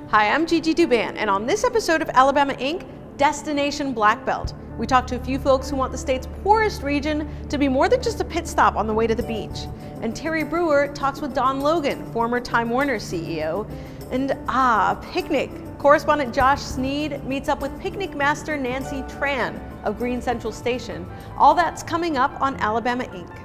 Hi, I'm Gigi Duban, and on this episode of Alabama Inc., Destination Black Belt, we talk to a few folks who want the state's poorest region to be more than just a pit stop on the way to the beach. And Terry Brewer talks with Don Logan, former Time Warner CEO. And picnic. Correspondent Josh Sneed meets up with picnic master Nancy Tran of Green Central Station. All that's coming up on Alabama Inc.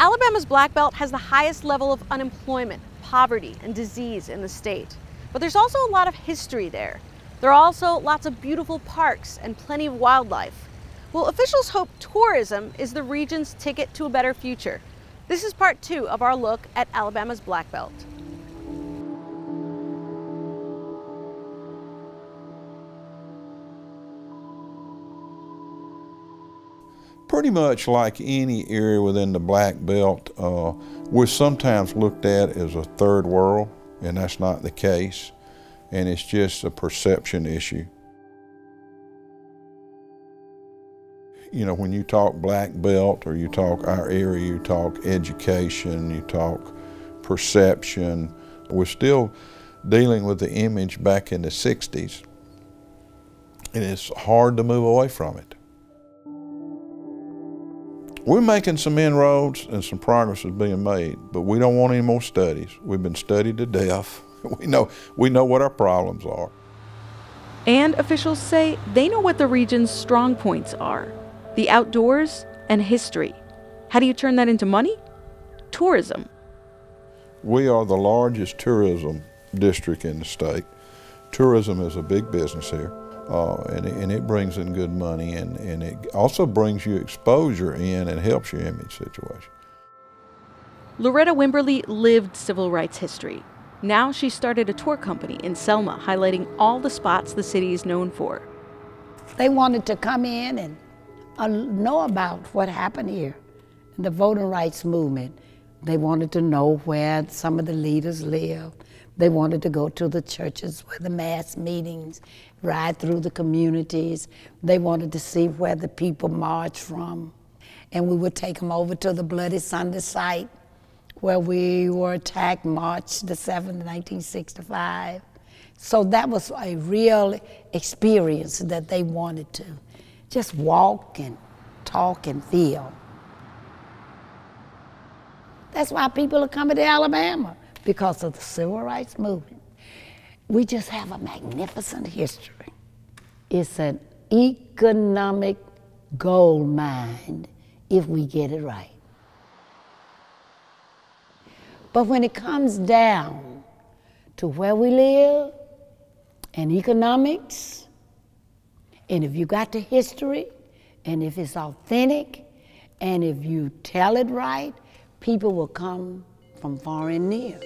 Alabama's Black Belt has the highest level of unemployment, poverty, and disease in the state. But there's also a lot of history there. There are also lots of beautiful parks and plenty of wildlife. Well, officials hope tourism is the region's ticket to a better future. This is part 2 of our look at Alabama's Black Belt. Pretty much like any area within the Black Belt, we're sometimes looked at as a third world, and that's not the case, and it's just a perception issue. You know, when you talk Black Belt or you talk our area, you talk education, you talk perception, we're still dealing with the image back in the 60s, and it's hard to move away from it. We're making some inroads and some progress is being made, but we don't want any more studies. We've been studied to death. We know what our problems are. And officials say they know what the region's strong points are: the outdoors and history. How do you turn that into money? Tourism. We are the largest tourism district in the state. Tourism is a big business here. And it brings in good money, and it also brings you exposure in and helps your image situation. Loretta Wimberly lived civil rights history. Now she started a tour company in Selma, highlighting all the spots the city is known for. They wanted to come in and know about what happened here, the voting rights movement. They wanted to know where some of the leaders lived. They wanted to go to the churches where the mass meetings, ride through the communities. They wanted to see where the people marched from. And we would take them over to the Bloody Sunday site where we were attacked March the 7th, 1965. So that was a real experience that they wanted to just walk and talk and feel. That's why people are coming to Alabama, because of the civil rights movement. We just have a magnificent history. It's an economic gold mine if we get it right. But when it comes down to where we live and economics, and if you got the history, and if it's authentic, and if you tell it right, people will come from far and near.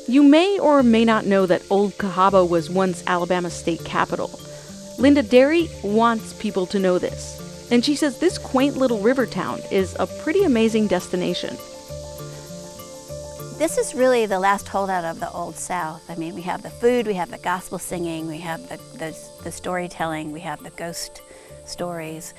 You may or may not know that Old Cahaba was once Alabama's state capital. Linda Derry wants people to know this, and she says this quaint little river town is a pretty amazing destination. This is really the last holdout of the Old South. I mean, we have the food, we have the gospel singing, we have the storytelling, we have the ghost stories.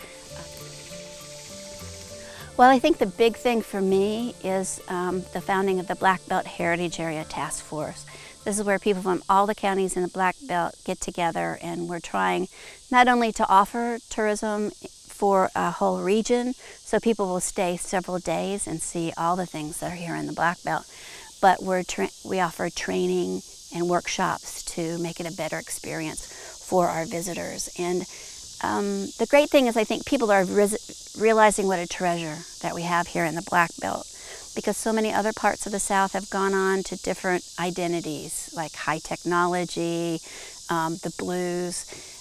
Well, I think the big thing for me is the founding of the Black Belt Heritage Area Task Force. This is where people from all the counties in the Black Belt get together, and we're trying not only to offer tourism for a whole region, so people will stay several days and see all the things that are here in the Black Belt, but we offer training and workshops to make it a better experience for our visitors. And The great thing is I think people are realizing what a treasure that we have here in the Black Belt, because so many other parts of the South have gone on to different identities, like high technology, the blues.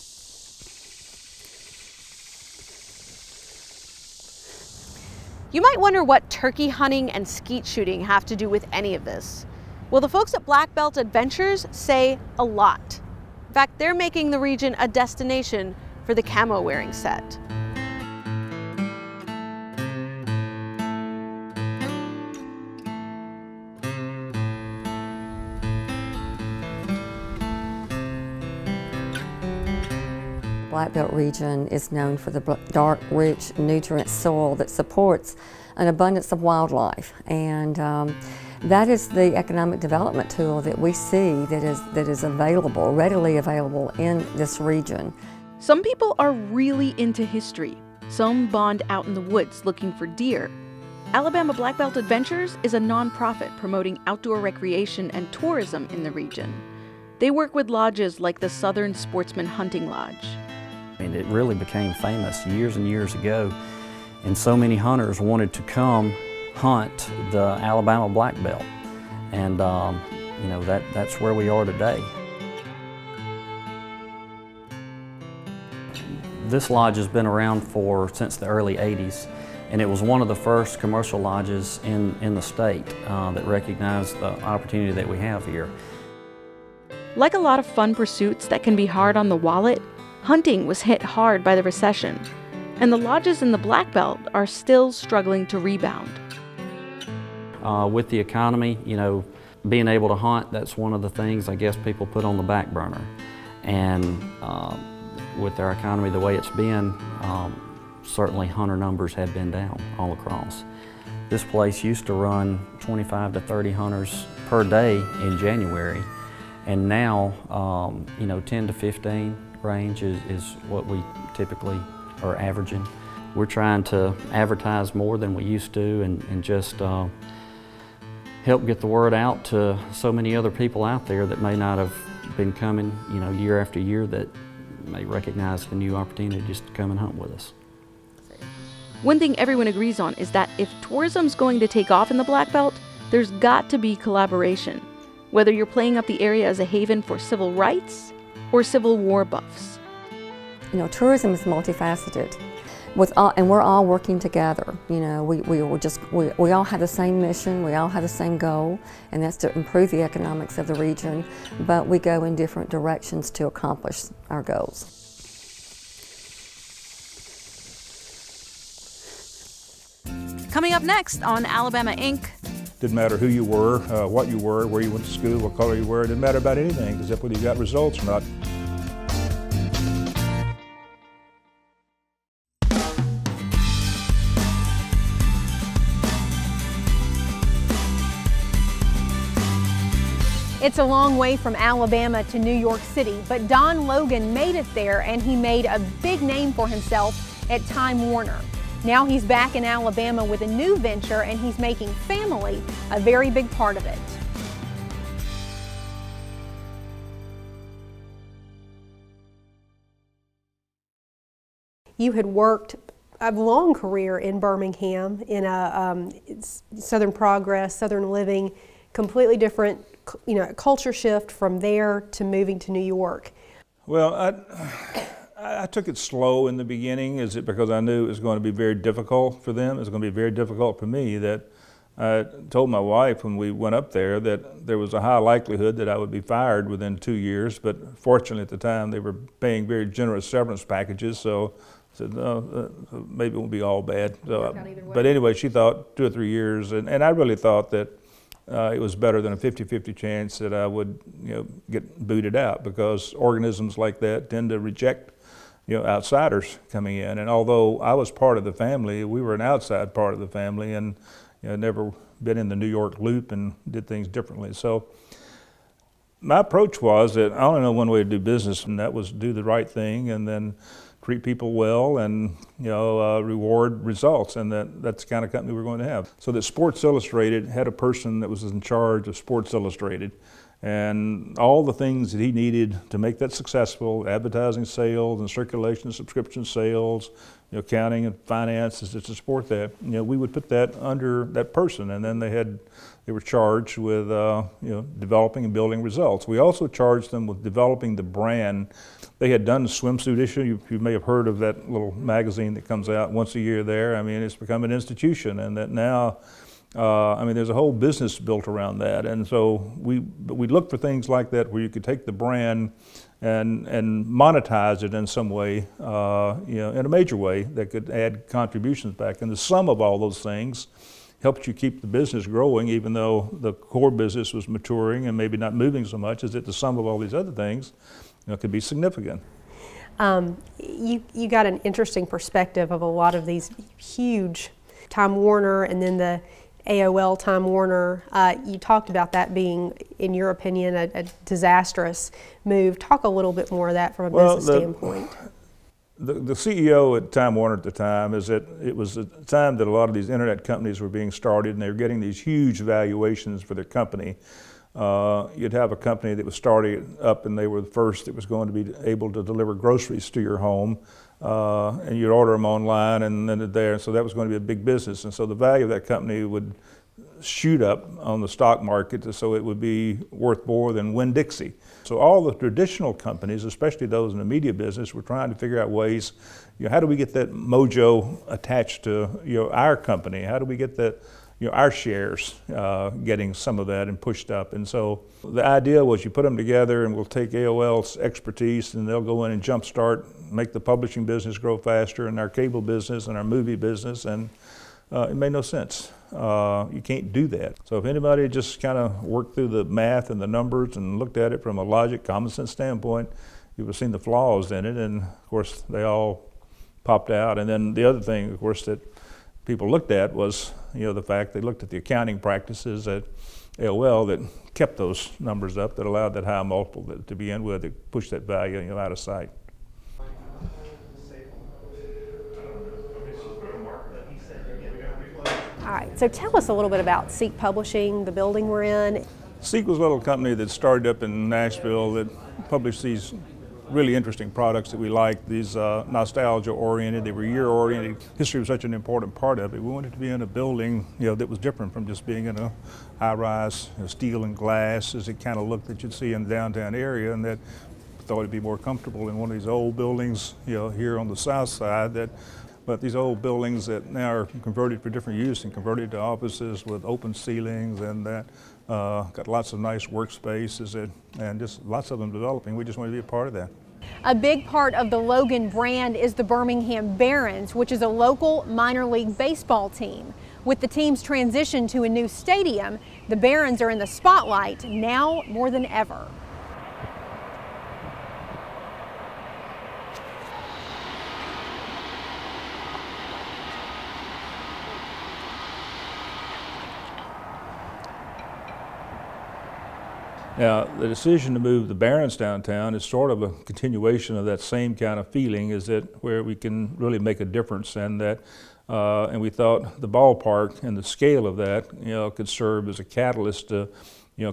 You might wonder what turkey hunting and skeet shooting have to do with any of this. Well, the folks at Black Belt Adventures say a lot. In fact, they're making the region a destination for the camo wearing set. Black Belt region is known for the dark, rich, nutrient soil that supports an abundance of wildlife, and that is the economic development tool that we see that is available, readily available in this region. Some people are really into history. Some bond out in the woods looking for deer. Alabama Black Belt Adventures is a nonprofit promoting outdoor recreation and tourism in the region. They work with lodges like the Southern Sportsman Hunting Lodge. And it really became famous years and years ago, and so many hunters wanted to come hunt the Alabama Black Belt, and you know, that's where we are today. This lodge has been around since the early 80s, and it was one of the first commercial lodges in the state that recognized the opportunity that we have here. Like a lot of fun pursuits that can be hard on the wallet, hunting was hit hard by the recession, and the lodges in the Black Belt are still struggling to rebound. With the economy, you know, being able to hunt, that's one of the things I guess people put on the back burner. And with our economy the way it's been, certainly hunter numbers have been down all across. This place used to run 25 to 30 hunters per day in January, and now, you know, 10 to 15 range is what we typically are averaging. We're trying to advertise more than we used to, and just help get the word out to so many other people out there that may not have been coming, you know, year after year, that may recognize the new opportunity just to come and hunt with us. One thing everyone agrees on is that if tourism's going to take off in the Black Belt, there's got to be collaboration, whether you're playing up the area as a haven for civil rights or Civil War buffs. You know, tourism is multifaceted, and we're all working together. You know, we all have the same mission, we all have the same goal, and that's to improve the economics of the region, but we go in different directions to accomplish our goals. Coming up next on Alabama Inc. Didn't matter who you were, what you were, where you went to school, what color you were. It didn't matter about anything except whether you got results or not. It's a long way from Alabama to New York City, but Don Logan made it there, and he made a big name for himself at Time Warner. Now he's back in Alabama with a new venture, and he's making family a very big part of it. You had worked a long career in Birmingham in a Southern Progress, Southern Living, completely different, you know, culture shift from there to moving to New York. Well, I took it slow in the beginning, because I knew it was going to be very difficult for them. It was going to be very difficult for me. That I told my wife when we went up there that there was a high likelihood that I would be fired within 2 years, but fortunately at the time they were paying very generous severance packages, so I said, no, maybe it won't be all bad. So, but anyway, she thought 2 or 3 years, and I really thought that it was better than a 50-50 chance that I would, you know, get booted out, because organisms like that tend to reject, you know, outsiders coming in. And although I was part of the family, we were an outside part of the family, and, you know, never been in the New York loop and did things differently. So my approach was that I only know one way to do business, and that was do the right thing and then treat people well and, you know, reward results, and that's the kind of company we're going to have. So that Sports Illustrated had a person that was in charge of Sports Illustrated, And all the things that he needed to make that successful, advertising sales and circulation subscription sales, accounting and finances to support that, we would put that under that person, and then they were charged with developing and building results. We also charged them with developing the brand. They had done the swimsuit issue. You may have heard of that little magazine that comes out once a year there. I mean, it's become an institution, and that now, there's a whole business built around that. And so we look for things like that where you could take the brand and monetize it in some way, in a major way that could add contributions back. And the sum of all those things helped you keep the business growing, even though the core business was maturing and maybe not moving so much, is that the sum of all these other things could be significant. You got an interesting perspective of a lot of these huge, Time Warner and then the AOL Time Warner. You talked about that being, in your opinion, a disastrous move. Talk a little bit more of that from a business standpoint. The CEO at Time Warner at the time is that it was the time that a lot of these internet companies were being started, and they were getting these huge valuations for their company. You'd have a company that was starting up, and they were the first that was going to be able to deliver groceries to your home, and you'd order them online, and then there. So that was going to be a big business, and so the value of that company would shoot up on the stock market, so it would be worth more than Winn-Dixie. So all the traditional companies, especially those in the media business, were trying to figure out ways, how do we get that mojo attached to our company? How do we get that, our shares getting some of that and pushed up? And so the idea was you put them together, and we'll take AOL's expertise, and they'll go in and jumpstart, make the publishing business grow faster, and our cable business and our movie business, and it made no sense. You can't do that. So if anybody just kind of worked through the math and the numbers and looked at it from a logic, common sense standpoint, you would have seen the flaws in it, and of course they all popped out. And then the other thing, of course, that people looked at was, the fact they looked at the accounting practices at AOL that kept those numbers up, that allowed that high multiple to begin with, to push that value out of sight. All right, so tell us a little bit about Seek Publishing, the building we're in. Seek was a little company that started up in Nashville that published these really interesting products that we liked, these nostalgia-oriented, they were year-oriented. History was such an important part of it. We wanted to be in a building, that was different from just being in a high-rise, steel and glass, as it kind of looked that you'd see in the downtown area, and that thought it'd be more comfortable in one of these old buildings, here on the south side. But these old buildings that now are converted for different use and converted to offices with open ceilings, and that got lots of nice workspaces and just lots of them developing. We just want to be a part of that. A big part of the Logan brand is the Birmingham Barons, which is a local minor league baseball team. With the team's transition to a new stadium, the Barons are in the spotlight now more than ever. Now, the decision to move the Barons downtown is sort of a continuation of that same kind of feeling, is that where we can really make a difference, and that, and we thought the ballpark and the scale of that, could serve as a catalyst to,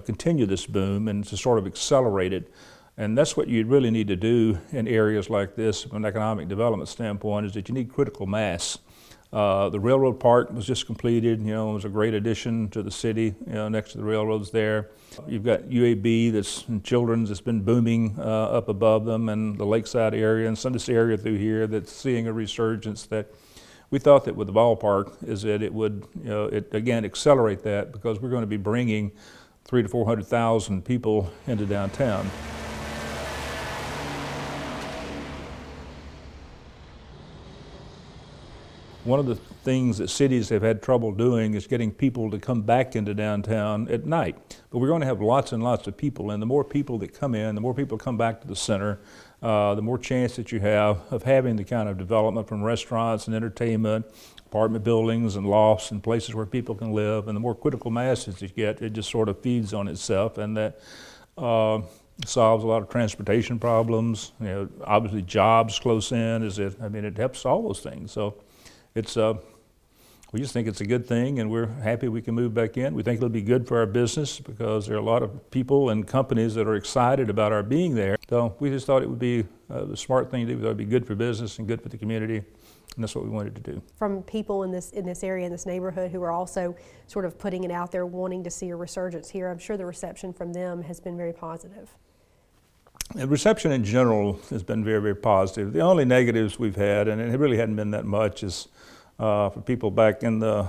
continue this boom and to sort of accelerate it. And that's what you really need to do in areas like this from an economic development standpoint, is that you need critical mass. The railroad park was just completed, it was a great addition to the city, next to the railroads there. You've got UAB that's in Children's that's been booming up above them, and the lakeside area, and some of this area through here that's seeing a resurgence. That we thought that with the ballpark is that it would, it again accelerate that, because we're going to be bringing 300,000 to 400,000 people into downtown. One of the things that cities have had trouble doing is getting people to come back into downtown at night. But we're going to have lots and lots of people, and the more people that come in, the more people come back to the center, the more chance that you have of having the kind of development from restaurants and entertainment, apartment buildings and lofts and places where people can live. And the more critical masses you get, it just sort of feeds on itself, and that solves a lot of transportation problems. Obviously jobs close in, it helps all those things. So it's we just think it's a good thing, and we're happy we can move back in. We think it'll be good for our business because there are a lot of people and companies that are excited about our being there. So we just thought it would be a smart thing to do. It would be good for business and good for the community, and that's what we wanted to do. From people in this area, in this neighborhood, who are also sort of putting it out there, wanting to see a resurgence here, I'm sure the reception from them has been very positive. The reception in general has been very, very positive. The only negatives we've had, and it really hadn't been that much, is for people back in the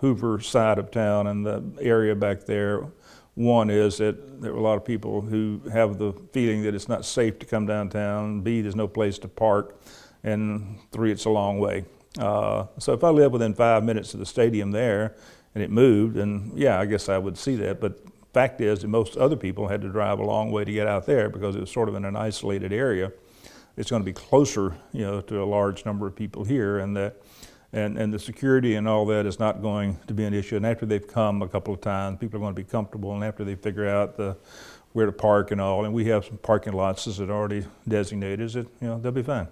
Hoover side of town and the area back there. One is that there are a lot of people who have the feeling that it's not safe to come downtown. B, there's no place to park. And 3, it's a long way. So if I live within 5 minutes of the stadium there and it moved, then yeah, I guess I would see that. But fact is that most other people had to drive a long way to get out there because it was sort of in an isolated area. It's going to be closer, to a large number of people here, and the security and all that is not going to be an issue. And after they've come a couple of times, people are going to be comfortable, and after they figure out where to park and all, and we have some parking lots that are already designated, they'll be fine.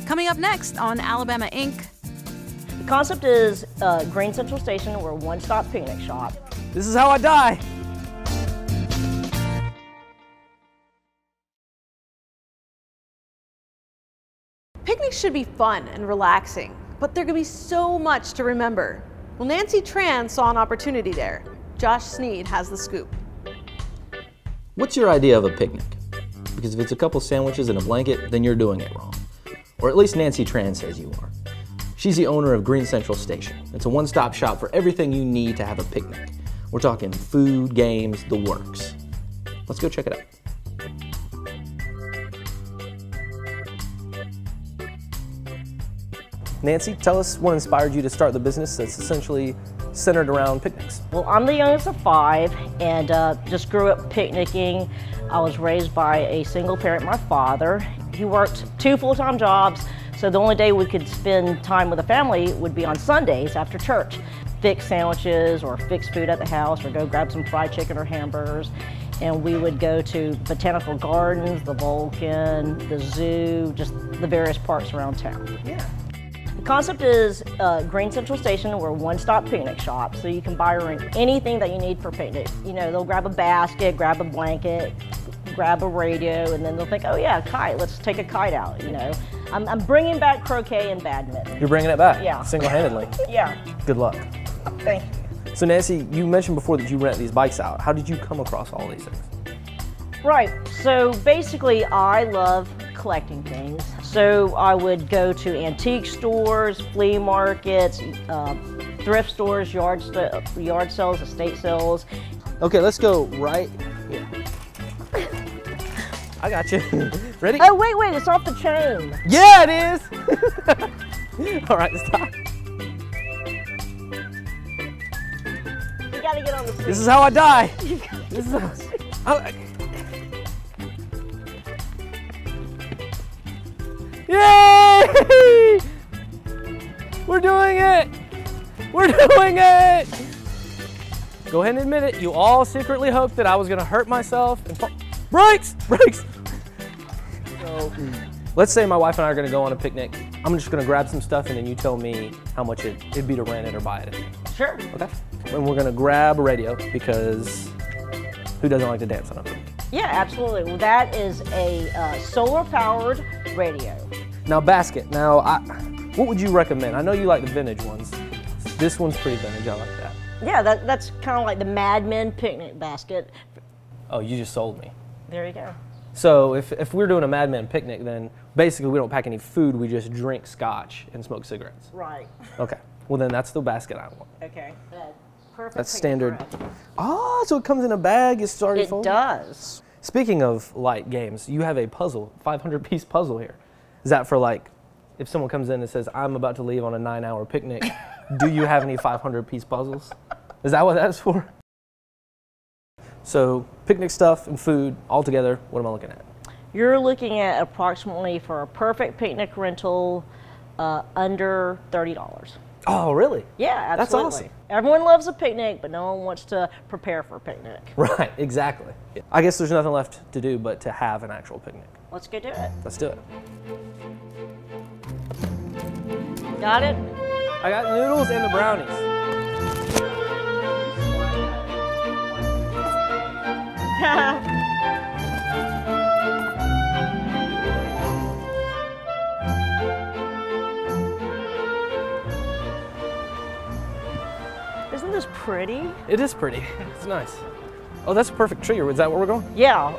Coming up next on Alabama Inc. The concept is Green Central Station. We're a one-stop picnic shop. This is how I die. Picnics should be fun and relaxing, but there can be so much to remember. Well, Nancy Tran saw an opportunity there. Josh Sneed has the scoop. What's your idea of a picnic? Because if it's a couple sandwiches and a blanket, then you're doing it wrong. Or at least Nancy Tran says you are. She's the owner of Green Central Station. It's a one-stop shop for everything you need to have a picnic. We're talking food, games, the works. Let's go check it out. Nancy, tell us what inspired you to start the business that's essentially centered around picnics. Well, I'm the youngest of 5 and just grew up picnicking. I was raised by a single parent, my father. He worked 2 full-time jobs, so the only day we could spend time with the family would be on Sundays after church. Fix sandwiches or fix food at the house or go grab some fried chicken or hamburgers. And we would go to botanical gardens, the Vulcan, the zoo, just the various parks around town. Yeah. The concept is Green Central Station. We're a one-stop picnic shop, so you can buy or rent anything that you need for picnic. They'll grab a basket, grab a blanket, grab a radio, and then they'll think, oh yeah, a kite, let's take a kite out, I'm bringing back croquet and badminton. You're bringing it back? Yeah. Single-handedly? Yeah. Good luck. Thank you. So Nancy, you mentioned before that you rent these bikes out. How did you come across all these things? Right, so basically I love collecting things. So I would go to antique stores, flea markets, thrift stores, yard sales, estate sales. Okay, let's go right here. I got you. Ready? Oh, wait, it's off the chain. Yeah, it is. All right, stop. You gotta get on the seat. This is how I die. This is how, Yay! We're doing it! We're doing it! Go ahead and admit it. You all secretly hoped that I was gonna hurt myself and fall. Brakes! Brakes! So, let's say my wife and I are gonna go on a picnic. I'm just gonna grab some stuff and then you tell me how much it'd be to rent it or buy it. Sure. Okay. And we're gonna grab a radio because who doesn't like to dance on a picnic? Yeah, absolutely. Well, that is a solar-powered radio. Now, basket. Now, what would you recommend? I know you like the vintage ones. This one's pretty vintage. I like that. Yeah, that's kind of like the Mad Men picnic basket. Oh, you just sold me. There you go. So if we're doing a Mad Men picnic, then basically we don't pack any food. We just drink scotch and smoke cigarettes. Right. Okay. Well, then that's the basket I want. Okay. Perfect. That's standard. Oh, so it comes in a bag. It's already folded? It does. Speaking of light games, you have a puzzle, 500-piece puzzle here. Is that for like, if someone comes in and says, I'm about to leave on a 9-hour picnic, do you have any 500-piece puzzles? Is that what that's for? So picnic stuff and food all together, what am I looking at? You're looking at approximately, for a perfect picnic rental, under $30. Oh, really? Yeah, absolutely. That's awesome. Everyone loves a picnic, but no one wants to prepare for a picnic. Right, exactly. I guess there's nothing left to do but to have an actual picnic. Let's go do it. Let's do it. Got it? I got the noodles and the brownies. Isn't this pretty? It is pretty. It's nice. Oh, that's a perfect tree. Is that where we're going? Yeah.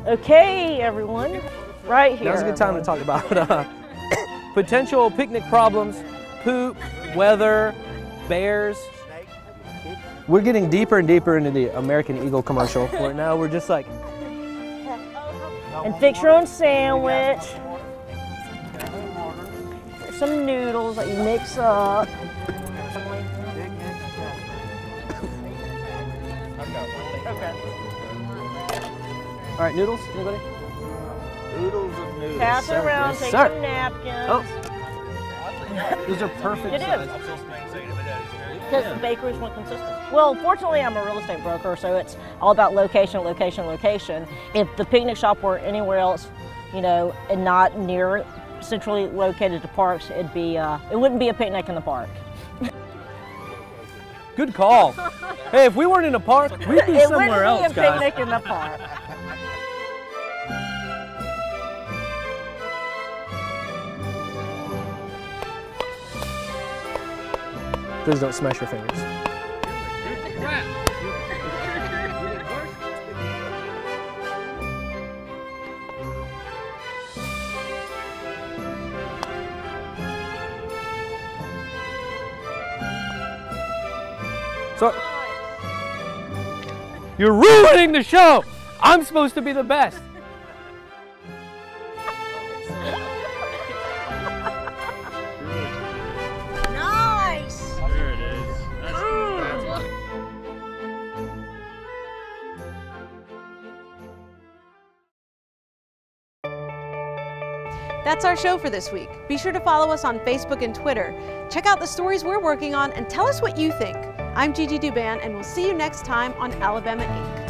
Okay, everyone. Right here. Now's a good time to talk about potential picnic problems, poop, weather, bears. We're getting deeper and deeper into the American Eagle commercial, where now we're just like... And fix your own sandwich. Some noodles that you mix up. Okay. All right, noodles, anybody? Oodles of noodles. Pass it around, Yes, take sir. some napkins. Oh. Those are perfect It size. is. Because the bakeries want consistent. Well, fortunately, I'm a real estate broker, so it's all about location, location, location. If the picnic shop were anywhere else, you know, and not near centrally located to parks, it'd be it wouldn't be a picnic in the park. Good call. Hey, if we weren't in a park, we'd be It somewhere else, wouldn't be a guys. picnic in the park. Please don't smash your fingers. So, you're ruining the show! I'm supposed to be the best. Nice! There it is. That's our show for this week. Be sure to follow us on Facebook and Twitter. Check out the stories we're working on and tell us what you think. I'm Gigi Douban, and we'll see you next time on Alabama Inc.